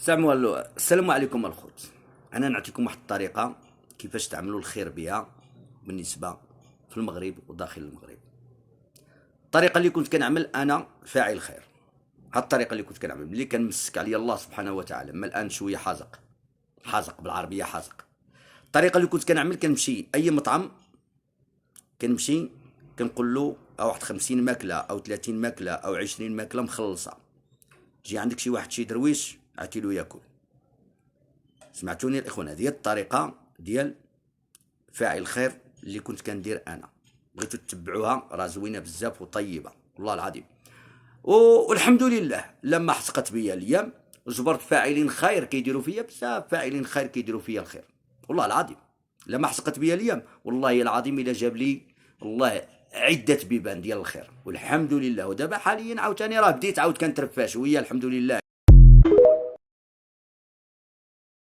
السلام عليكم الخوت. انا نعطيكم واحد الطريقه كيفاش تعملوا الخير بها بالنسبه في المغرب وداخل المغرب. الطريقه اللي كنت كنعمل انا فاعل خير، هاد الطريقه اللي كنت كنعمل ملي كنمسك عليا الله سبحانه وتعالى. اما الان شويه حازق بالعربيه حازق. الطريقه اللي كنت كنعمل كنمشي اي مطعم، كنمشي كنقول له واحد 50 ماكله او 30 ماكله او 20 ماكله مخلصه. جي عندك شي واحد شي درويش عطيلو ياكل. سمعتوني الاخوان؟ هذه هي الطريقه ديال فاعل الخير اللي كنت كندير انا. بغيتو تتبعوها، راه زوينه بزاف وطيبه والله العظيم. والحمد لله لما حسقت بيا الايام جبرت فاعلين خير كيديروا فيا بزاف، فاعلين خير كيديروا فيا الخير والله العظيم. لما حسقت بيا الايام والله العظيم الا جاب لي والله عده بيبان ديال الخير والحمد لله. ودابا حاليا عاوتاني راه بديت عاود كنترفع شويه الحمد لله